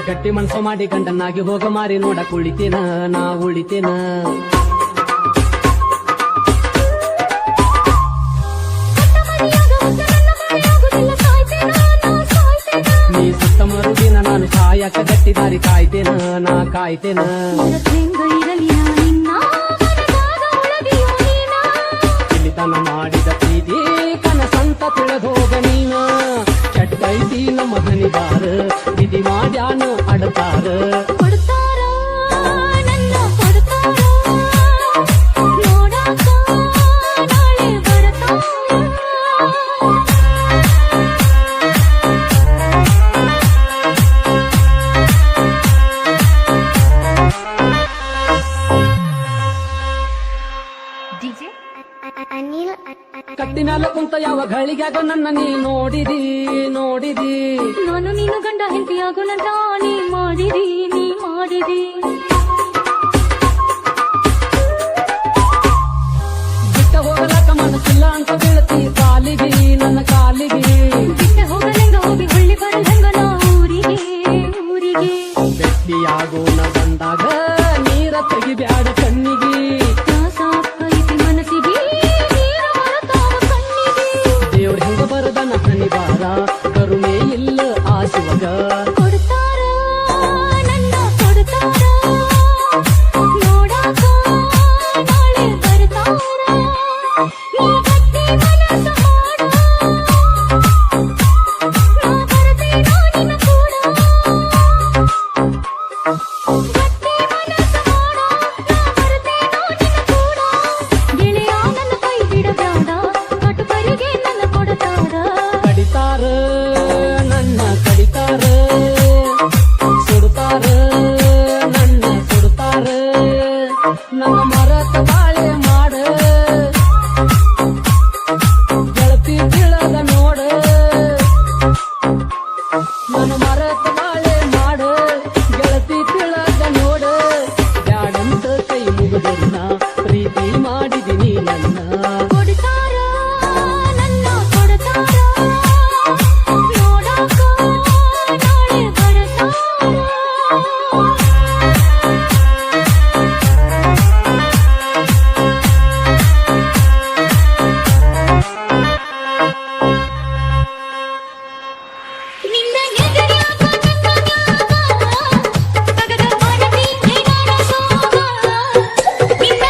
ಗಟ್ಟಿ ಮನ್ಸು ಮಾಡಿ ಗಂಡನಾಗಿ ಹೋಗ ಮಾರಿ ನೋಡ ಕುಳಿತೇನ ನಾ ಉಳಿತೇನ. ನೀ ಸುತ್ತ ಮರುದಿನ ನಾನು ಸಾಯಕ ಗಟ್ಟಿ ದಾರಿ ಕಾಯ್ತೇನ ನಾ ಕಾಯ್ತೇನ. ಇಲ್ಲಿತನ ಮಾಡಿದ ಪ್ರೀತಿ ಕನಸಂತ ತಿಳಿದೋಗ ನೀನ. ಚಟ್ಟೈತಿ ನಮ್ಮ ಹನಿ ಬಾರ ವಿಧಿ ಮಾಡ್ಯಾನು ಅಡತಾರ. ಕಟ್ಟಿನ ಕುಂತ ಯಾವ ಗಳಿಗ್ಯಾಗ ನನ್ನ ನೀ ನೋಡಿದಿ ನೋಡಿದಿ. ನಾನು ನೀನು ಗಂಡ ಹೆಂಡತಿಯಾಗೋಣಂತ ನೀ ಮಾಡಿದಿ ನೀ ಮಾಡಿದಿ. ಬಿಟ್ಟ ಹೋಗಲಾಕ ಮನಸ್ಸಿಲ್ಲ ಅಂತ ಬೀಳ್ತಿ ಕಾಲಿಗೆ ನನ್ನ ಕಾಲಿಗೆ. ಬಿಟ್ಟ ಹೋಗಲೆಂಗ ಹೋಗಿ ಹೊಳ್ಳಿ ಬರಲಂಗ ನಾ ಊರಿಗೆ ಊರಿಗೆ. ಗಟ್ಟಿಯಾಗೋಣ ಬಂದಾಗ ನೀರ ತೆಗಿಬ್ಯಾಡ ಕಣ್ಣಿಗೆ. ಸಾಕೈತಿ ಮನಸ್ಸಿಗೆ ನೀರ ಬರತಾವ ಕಣ್ಣಿಗೆ. ದೇವ್ರ ಹೆಂಗ ಬರದನ ಹನಿ ಬಾರ ಕರುಣೆ ಇಲ್ಲ ಆ ಶಿವಗ. ಕೊಡ್ತಾರ ನನ್ನ ಕೊಡ್ತಾರ ನೋಡಾಕ ನಾಳೆ ಬರ್ತಾರ. ನೀ ಗಟ್ಟಿ ಮನಸ್ಸ ಮಾಡ ನಾ ಬರ್ತೇನೋ ನಿನ್ನ ಕೂಡ. ಗಟ್ಟಿ ಮನಸ್ಸ ಮಾಡ ನಾ ಬರ್ತೇನೋ ನಿನ್ನ ಕೂಡ. ಗೆಳೆಯ ನನ್ನ ಕೈ ಬಿಡಬೇಡ ಕಟುಕರಿಗೆ ನನ್ನ ಕೊಡ್ತಾರ. ಕಡಿತಾರ ನನ್ನ ಕಡಿತಾರ ಸುಡ್ತಾರ ನನ್ನ ಸುಡ್ತಾರ. ನನ್ನ ಮರತ ಬಾಳೆ ಮಾಡ ಗೆಳತಿ ತಿಳದ ನೋಡ. ನನ್ನ ಮರತ ಬಾಳೆ ಮಾಡ ಗೆಳತಿ ತಿಳದ ನೋಡ. ಬ್ಯಾಡಂತ ಕೈ ಮುಗಿದನ್ನ ಪ್ರೀತಿ ಮಾಡಿದಿನಿ ನನ್ನ. ಕೊಡ್ತಾರ ನನ್ನ ಕೊಡ್ತಾರ ನೋಡಾಕ ನಾಳೆ ಬರ್ತಾರ. ನಿನ್ನ ಎದುರ್ಯಾಗ ನನ್ನ ನ್ಯಾಗ ತಗದ ಮಾಡತಿ ಏನಾರ ಸೋಗ. ನಿನ್ನ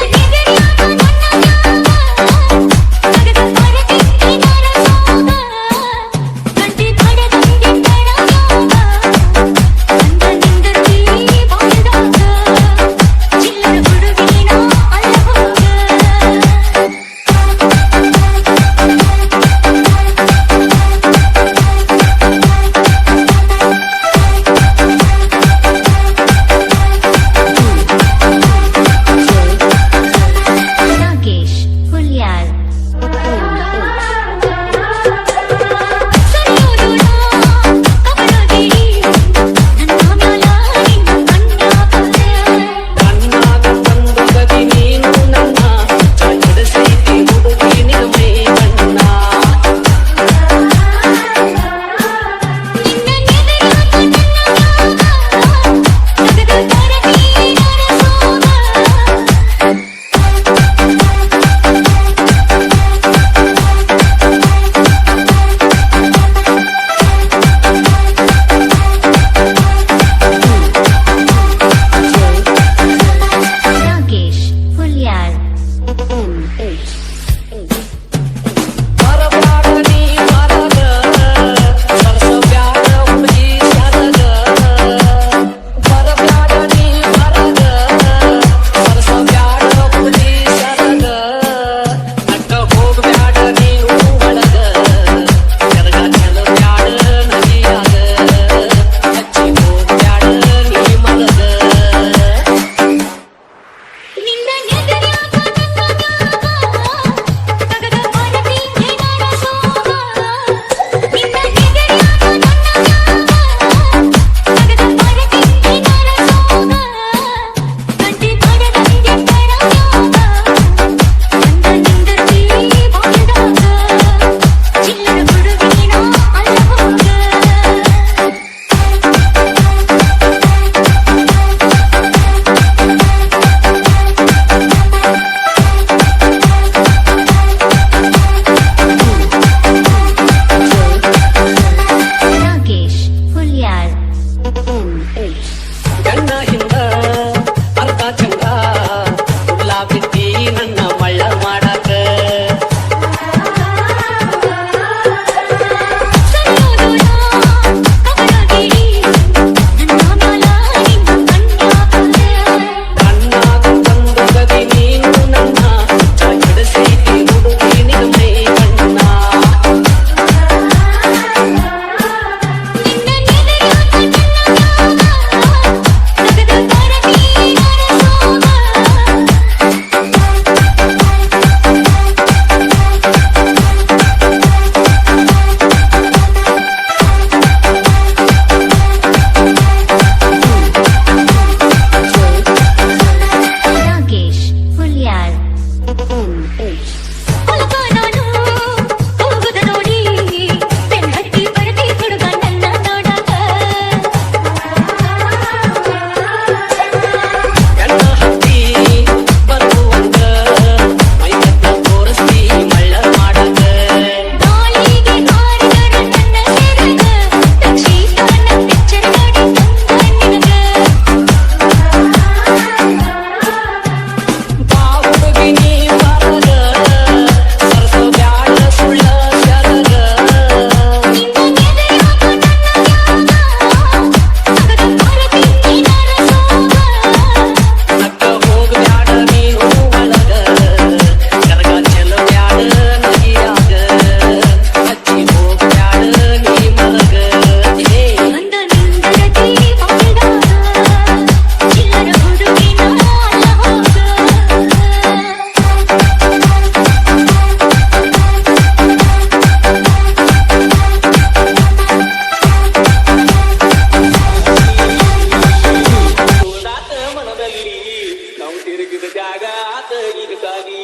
ತಿರುಗಿದ ಜಾಗ ಆತ ಈಗ ಖಾಲಿ.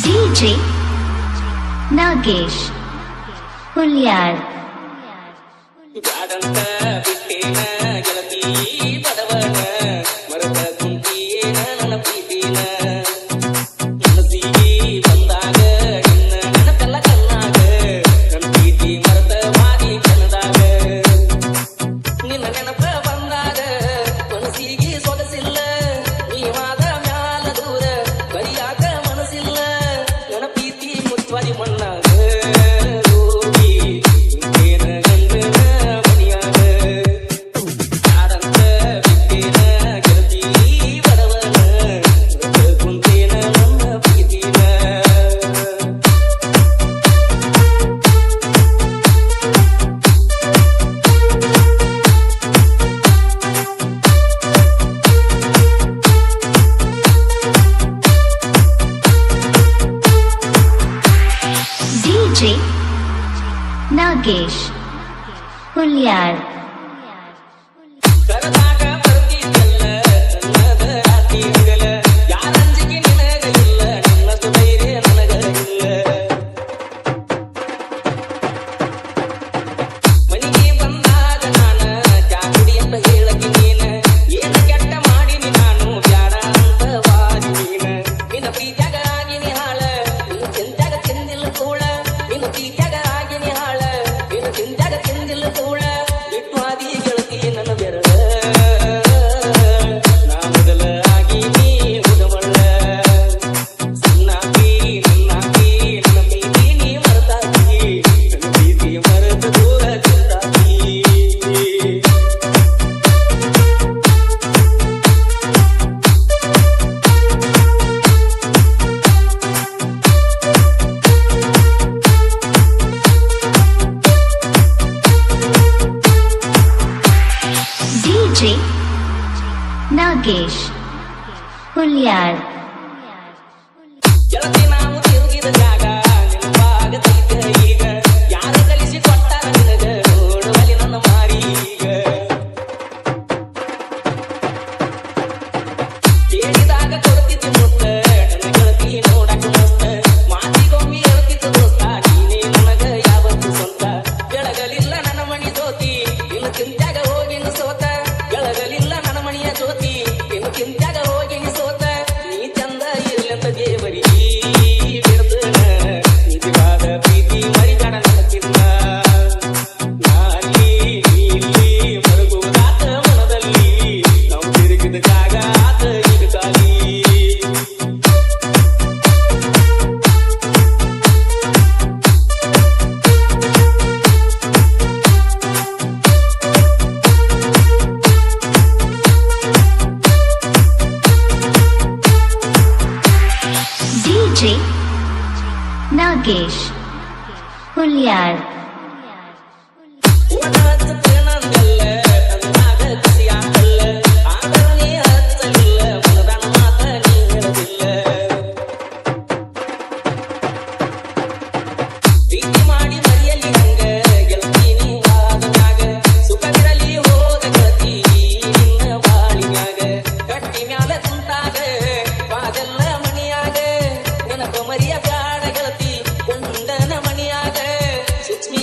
DJ Nagesh Hulyar ಬ್ಯಾಡಂತ ಬಿಟ್ಟೇನ ಗೆಳತಿ ಬಡವನ ಮರದ ಕುಂತಿಯೇನ ನನ್ನ ಪ್ರೀತಿನ ಮನಸ್ಸಿಗೆ ಬಂದಾಗ ನಿನ್ನ ನೆನಪೆಲ್ಲ ಕಣ್ಣಾಗ ನನ್ನ ಪ್ರೀತಿ ಮರತವಾಗಿ ಕನದಾಗ ನಿನ್ನ ನೆನಪ ಬಂದಾಗ ಮನಸ್ಸಿಗೆ ಸೊಗಸಿಲ್ಲ ನೀವಾದ ಮ್ಯಾಲ ದೂರ ಬರಿಯಾಕ ಮನಸ್ಸಿಲ್ಲ ನನ್ನ ಪ್ರೀತಿ ಮುಚ್ಚುವರಿ ಮಣ್ಣಾಗ DJ Nagesh Hulyar ಕರದಾಗ ಬರ್ತಿದ್ದಲ್ಲ ನನ್ನದ ರಾತ್ರಿ ಹಗಲ ಯಾರಂಜಿಗೆ ನಿನಗ ಇಲ್ಲ ನನ್ನದು ಧೈರ್ಯ ನನಗ ಇಲ್ಲ ಮನೆಗೆ ಬಂದಾಗ ನಾನ ಜಾಗುಡಿ ಅಂತ ಹೇಳಕ್ಕೆ ನೀನ ಏನು ಕೆಟ್ಟ ಮಾಡಿನಿ ನಾನು ಬ್ಯಾಡ ಅಂತ ವಾದಿ ನೀನ ನಿನ್ನ ಪ್ರೀತ್ಯಾಗ ಆಗಿನಿ ಹಾಳ ನಿನ್ನ ಚಿಂತ್ಯಾಗ ತಿಂದಿಲ್ಲ ಕೂಳ ನಿನ್ನ ಪ್ರೀತ್ಯಾಗ ಆಗಿನಿ ಹಾಳ ನಿನ್ನ ಚಿಂತ್ಯಾಗ ತಿಂದಿಲ್ಲ ಕೂಳ ಬಿಟ್ಟು ಆದಿ ಗೆಳತಿ ನನ್ನ ಬೆರಳ ನಾ ಮೊದಲ ಆಗಿನಿ ಹುಡುಮಳ್ಳ ಸಣ್ಣಾಗಿ ನನ್ನಾಗಿ ನನ್ನ ಪ್ರೀತಿ ನೀ ಮರೆತಾಗಿ ನನ್ನ ಪ್ರೀತಿ ಮರೆತ ದೂರ ಚಿಂತಾಗಿ DJ Nagesh Hulyar ಗೆಳತಿ ನಾವು ತಿರುಗಿದ ಜಾಗ ನೆನಪಾಗತೈತೆ ಈಗ ಯಾರು ಕಲಿಸಿ ಕೊಟ್ಟಾರ ನಿನಗ ನೋಡುವಲ್ಲಿ ನನ್ನ ಮಾರಿ ಈಗ ಕೇಳಿದಾಗ ಕೊಡ್ತಿದ್ದಿ ಮುತ್ತ ನನ್ನ ಗೆಳತಿ ನೋಡಕ ಮಸ್ತ ಮಾತಿಗೊಮ್ಮೆ ಹೇಳ್ತಿತ್ತು ದೋಸ್ತ ನೀನೇ ನನಗ ಯಾವತ್ತು ಸ್ವಂತ ಬೆಳಗಲಿಲ್ಲ ನನ್ನ ಮಣಿ ಜ್ಯೋತಿ ಇನ್ನು ಚಿಂತ್ಯಾಗ ಹೋಗಿನ ಸೋತ ಬೆಳಗಲಿಲ್ಲ ನನ್ನ ಮಣಿಯ ಜ್ಯೋತಿ ಇನ್ನು ಚಿಂತ್ಯಾಗ ಹೋಗಿನ ಸೋತ ನೀ ಚಂದ ಇರ್ಲಂತ ದೇವರಿ ಬಿಡ್ತನ ನಿಜವಾದ ಪ್ರೀತಿ ಮರಿಬೇಡ ನನ್ನ ಚಿನ್ನ ನಾಲಿ ನೀಲಿ ಮರಗುವುದಾತ ಮನದಲ್ಲಿ ನಾವು ತಿರುಗಿದ ಜಾಗ ಆತ ಈಗ ಖಾಲಿ. DJ Nagesh Hulyar ಹೂವನ ಹಚ್ಚಕ್ಕೆ ನಂದಲ್ಲ ನನ್ನಾಗ ಖುಷಿಯಾಗಲ್ಲ ಆದರೂ ನೀ ಹಚ್ಚಲಿಲ್ಲ ಮನದಾನ ಮಾತ ನೀ ಹೇಳಲಿಲ್ಲ ಪ್ರೀತಿ ಮಾಡಿ ಮರೆಯಲಿ ಹಂಗ ಗೆಳತಿ ನೀ ಆದಮ್ಯಾಗ ಸುಖವಿರಲಿ ಹೋದ ಗೆಳತಿ ನಿನ್ನ ಬಾಳಿನ್ಯಾಗ ಗಟ್ಟಿ ಮ್ಯಾಲ ಕುಂತಾಗ ಬಾದೆಲ್ಲ ಮಣಿಯಾಗ ನೆನಪ ಮರಿಯ ಬ್ಯಾಡ ಗೆಳತಿ ಗಂಡನ ಮಣಿಯಾಗ ಸೂಕ್ಷ್ಮ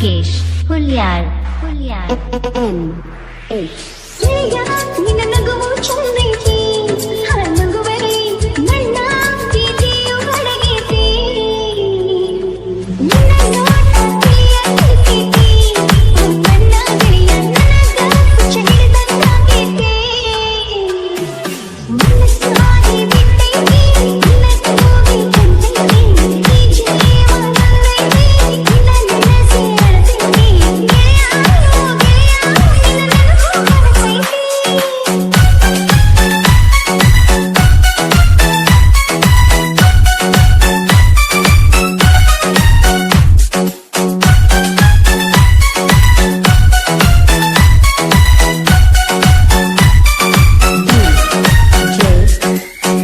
ನಾಗೇಶ್ ಹುಲ್ಯಾಳ್ ನಿನ್ನ ನಗುವು ಚಂದೈತಿ ನಗುವರೆ ನನ್ನ ಪ್ರೀತಿಯು ಹೊರಗೈತಿ ನಿನ್ನ ನೋಟ ತಿಳಿಯತೈತಿ ನನ್ನ ಗೆಳೆಯ ನನಗ ಹುಚ್ಚ ಹಿಡಿದಂಗಾಗೈತಿ ಮನಸ್ಸಾಗಿ ಬಿಟ್ಟೈತಿ ನಿನ್ನ ಕೂಗಿ ಕಂಡೈತಿ ಈ ಜೀವ ನನ್ನೈತಿ ನಿನ್ನ ನೆನೆಸಿ ಅಳತೈತಿ ಗೆಳೆಯ ನಿನ್ನ ನೆನಪು ಕಾಡ್ತೈತಿ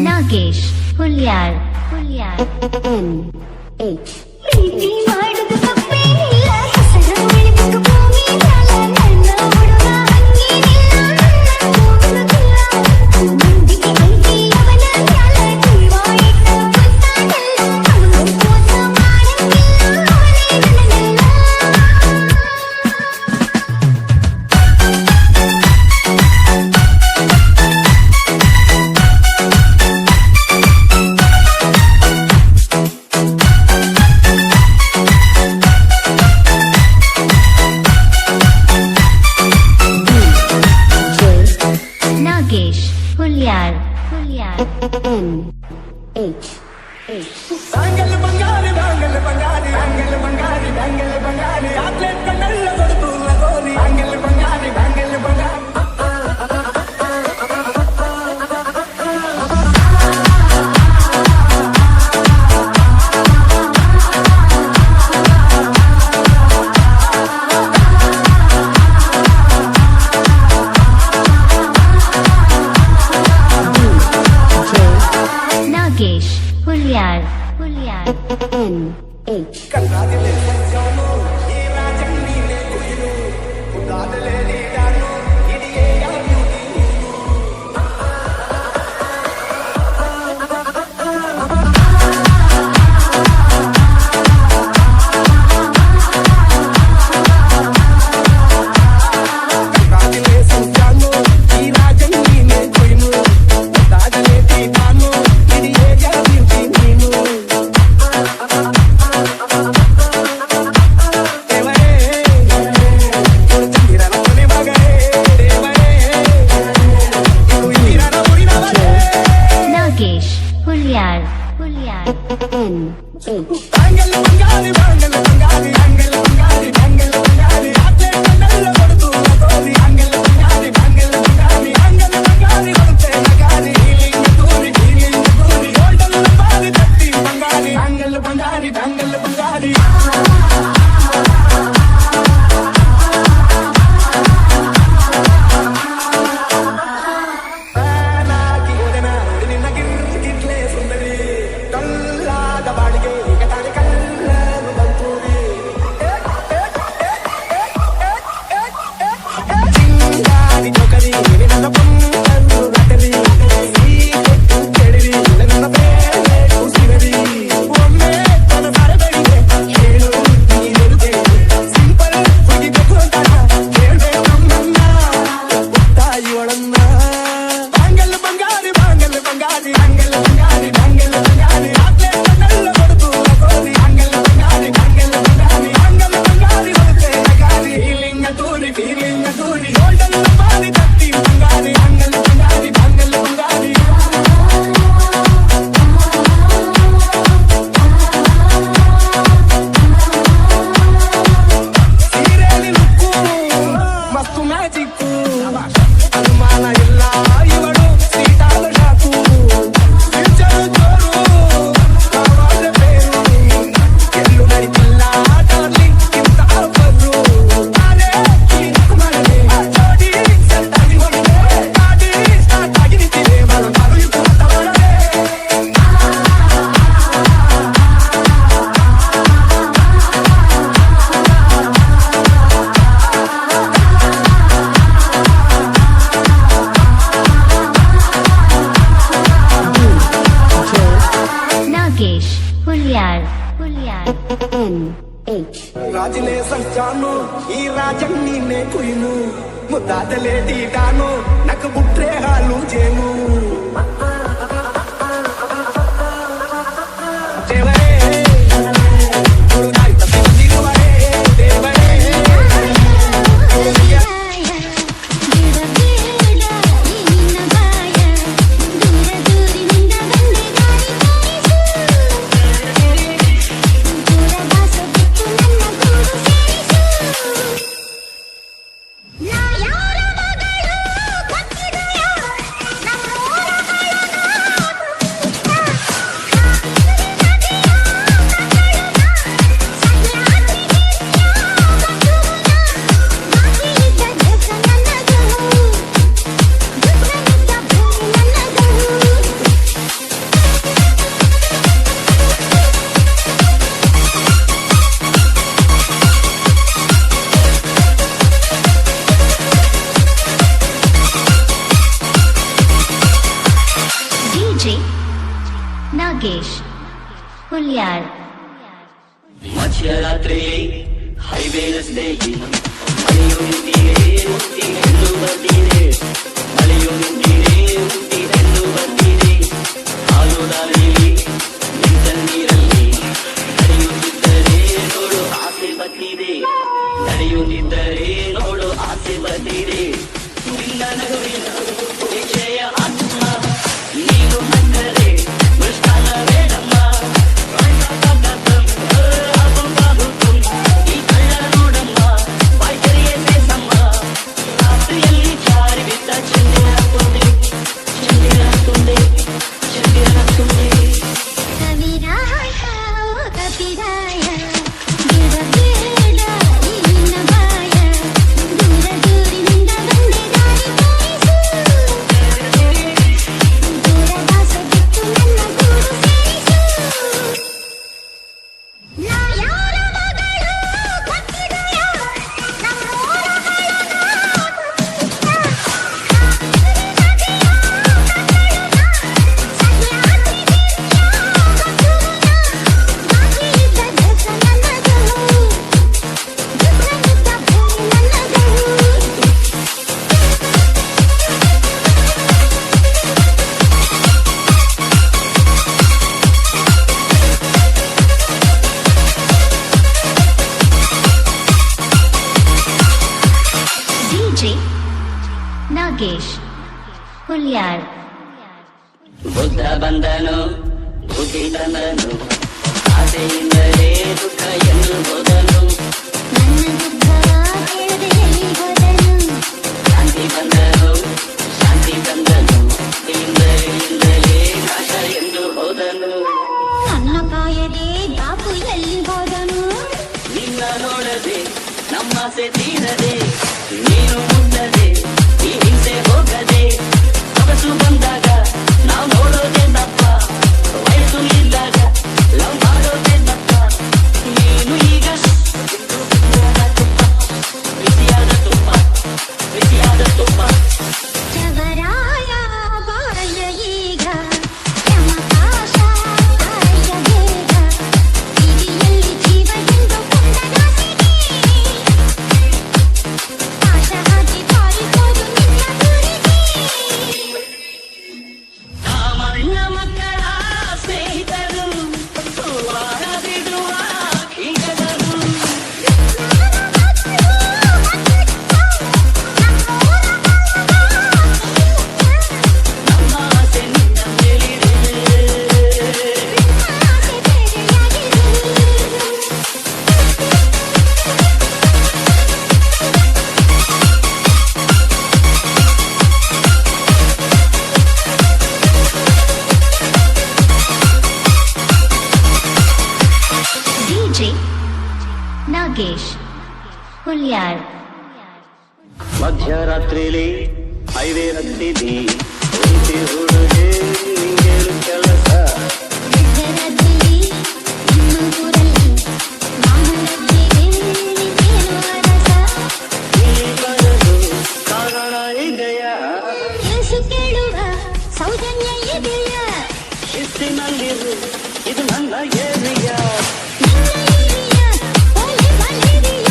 ನಾಗೇಶ್ ಹುಲ್ಯಾಳ್ ಪ್ರೀತಿ ಮಾಡುದು ತಪ್ಪೇನಿಲ್ಲ ಹೆಸರು ಉಳಿಬೇಕು ಭೂಮಿ ಮ್ಯಾಲ ನನ್ನ ಹುಡುಗ ಹಂಗೇನಿಲ್ಲ ನನ್ನ ಕೂಗುವುದಿಲ್ಲ ಮಂದಿಗೆ ಐತಿ ಅವನ ಮ್ಯಾಲ ಜೀವ ಇಟ್ಟ ಗೊತ್ತಾಗಲ್ಲ ಅವನು ಮೋಸ ಮಾಡಂಗಿಲ್ಲ ಅವನೇ ನನಗೆಲ್ಲ ನಾಗೇಶ್ ಹುಲ್ಯಾಳ್ ಬ್ಯಾಂಗಲ್ ಬಂಗಾರಿ ಬ್ಯಾಂಗಲ್ ಬಂಗಾರಿ ಬ್ಯಾಂಗಲ್ ಬಂಗಾರಿ ಬ್ಯಾಂಗಲ್ ಬಂಗಾರಿ ಚಾಕ್ಲೇಟ್ ಕಣ್ಣಲ್ಲ ಕೊಡುತ್ತು ಲಗೋರಿ ಬ್ಯಾಂಗಲ್ ಬಂಗಾರಿ ಬ್ಯಾಂಗಲ್ ಬಂಗಾರಿ ನಾಗೇಶ್ ಹುಲ್ಯಾಳ್ ಕಣ್ಣಾದಿಲೆ ಸಜ್ಜೋನು ಈ ರಾಜನ್ ನೀನೆ ಕುಯಿಲು ಉದಾದಲೆ ನೀಡಾನು ಇಡಿಯೇ ಯಾರು ನೀನು ಕಣ್ಣಾದಿಲೆ ಸಜ್ಜೋನು ಈ ರಾಜನ್ ನೀನೆ ಕುಯಿಲು ಉದಾದಲೆ ನೀಡಾನು ಇಡಿಯೇ ಯಾರು ನೀನು ನಾಗೇಶ್ ಹುಲ್ಯಾಳ್ ಬ್ಯಾಂಗಲ್ ಬಂಗಾರಿ ಬ್ಯಾಂಗಲ್ ಬಂಗಾರಿ ಬ್ಯಾಂಗಲ್ ಬಂಗಾರಿ ಬ್ಯಾಂಗಲ್ ಬಂಗಾರಿ ಚಾಕ್ಲೇಟ್ ಕಣ್ಣಲ್ಲ ಕೊಡುತ್ತು ಲಗೋರಿ ಬ್ಯಾಂಗಲ್ ಬಂಗಾರಿ ಬ್ಯಾಂಗಲ್ ಬಂಗಾರಿ ಬ್ಯಾಂಗಲ್ ಬಂಗಾರಿ ಬರುತ್ತೆ ನಗಾರಿ ಹೀಲಿಂಗ್ ದೂರಿ ಗೋಲ್ಡನ್ ಬಾರಿ ತಟ್ಟಿ ಬಂಗಾರಿ ಬ್ಯಾಂಗಲ್ ಬಂಗಾರಿ ಬ್ಯಾಂಗಲ್ ಬಂಗಾರಿ ನಾಗಿ ಹೋದನ ನಿನ್ನ ಗಿರ್ಲೆ ಸುಂದರಿ ಕಲ್ಲಾದ ಬಾಳಿಗೆ ಈಗ ತಾಳಿ ಸಜ್ಜಾನು ಈ ರಾಜನ್ ನೀನೆ ಕುಯ್ನು ಮುದ್ದಾದ ಲೇಡಿ ಡಾನು ನಕ್ ಬುಟ್ರೆ ಹಾಲು ಜೇನು ದೇವರೇ ಹುಡುಗಾಯ್ತ ಬಂದಿರುವರೇ ದೇವರೇ ನಾಗೇಶ್ ಹುಲ್ಯಾಳ್ ಮಧ್ಯರಾತ್ರಿ ಹೈವೇ ರಸ್ತೆಗೆ ಮಳೆಯು ನಿಂತಿದೆ ಮುತ್ತಿಗೆಂದು ಬಂದಿದೆ ಮಳೆಯು ನಿಂತಿದೆ ಮುತ್ತಿಗೆಂದು ಬಂದಿದೆ ಹಾಲು ದಾರಿಯಲ್ಲಿ ನಿಂತ ನೀರಲ್ಲಿ ನಡೆಯುತ್ತಿದ್ದರೆ ನೋಡು ಆಸೆ ಬಂದಿದೆ ನಡೆಯುತ್ತಿದ್ದರೆ ನೋಡು ಆಸೆ ಬಂದಿದೆ ನಿನ್ನ ನಗುವಿನ ವಿಷಯ ಆತ್ಮ ನೀನು ಬಂದರೆ ಮೃಷ್ಟಾನ ಬೇಡಮ್ಮ ಈ ಕಳ್ಳ ನೋಡಮ್ಮ ಬಾಯ್ಕರಿಯೇ ಬೇಸಮ್ಮ ರಾತ್ರಿಯಲ್ಲಿ ಜಾರಿ ಬಿದ್ದ ಚಂದಿರ ತುಂಡೆ ಚಂದಿರ ತುಂಡೆ ಚಂದಿರ ತುಂಡೆ ನಾಗೇಶ್ ಹುಲ್ಯಾಳ್ ಬುದ್ಧ ಬಂದನು ಬುದ್ಧಿ ತಂದನು ಆಸೆಯಿಂದಲೇ ದುಃಖ ಎಂದು ಹೋದನು ಶಾಂತಿ ಬಂದನು ಶಾಂತಿ ತಂದನು ಇಂದಲೇ ನಾಶ ಎಂದು ಹೋದನು ನನ್ನ ಕಾಯದೆ ಬಾಪು ಎಲ್ಲಿ ಹೋದನು ನಿನ್ನ ನೋಡದೆ ನಮ್ಮಾಸೆ ತೀರದೆ ನೀನು ಮುದ್ದದೆ ಈ ಹಿಂಸೆ ಹೋಗದೆ ಕನಸು ಬಂದಾಗ ನಾವು ನೋಡೋದೇ ತಪ್ಪ ವಯಸ್ಸು ಇದ್ದಾಗ ಲವ್ ಮಾಡೋದೇ ತಪ್ಪ ನೀನು ಈಗ ತುಪ್ಪ ಬಿಸಿಯಾದ ತುಪ್ಪ ಬಿಸಿಯಾದ ತುಪ್ಪ ಚವರಾಯ ಬಾಯ ಈಗ ಯಮಕಾಶ ತಾಯ ಬೇಗ ಕಿವಿಯಲ್ಲಿ ಜೀವ ಎಂದು ಕೊಂಡನಾಸಿಗೆ ಆಶ ಹಾಕಿ ಪಾರಿಸೋದು ನಿನ್ನ ಗುರಿಗೆ ಸಾಮಾನ್ಯ ಮಕ್ಕಳ ಸ್ನೇಹಿತರು ವಾರ ಬಿಡುವ ಕೀಟಗಳು ನಮ್ಮ ಆಸೆ ನಿನ್ನ ಮೇಲಿದೆ ಆಸೆ ಬೇರೆಯಾಗಿದೆ ಡಿಜೆ ನಾಗೇಶ್ ಹುಲ್ಯಾಳ್ ಮಧ್ಯರಾತ್ರಿಲಿ ಹೈವೇ ರಸ್ತಿದಿ ಒಂಟಿ ಹುಡುಗೆ ನಿಂಗೇನು ಕೆಲಸ ಗದ್ದರದಲ್ಲಿ ನಮ್ಮೂರಲ್ಲಿ ಮಾಮೂಲಜ್ಜಿಗೆ ನಿಂತೇನು ಅರಸ ಇಲ್ಲಿ ಬರಲು ಕಾರಣ ಇದೆಯಾ ಕೇಸು ಕೇಳುವ ಸೌಜನ್ಯ ಇದೆಯ ಶಿಸ್ತಿನಲ್ಲಿರು ಇದು ನನ್ನ ಏರಿಯಾ ನನ್ನ ಏರಿಯ ಓಲಿ ಮಲೇರಿಯ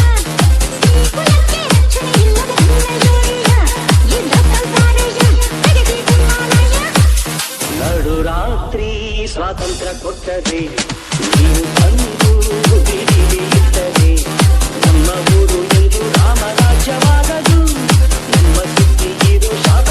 ರಾತ್ರಿ ಸ್ವಾತಂತ್ರ್ಯ ಕೊಟ್ಟದೆ ನೀನು ಬಂದು ಬಿಡಿಯಿಟ್ಟರೆ ನಮ್ಮ ಊರು ಎಂದು ರಾಮರಾಜ್ಯವಾಗದು ನಮ್ಮ ಸುದ್ದಿ ಇದು ಶಾಪ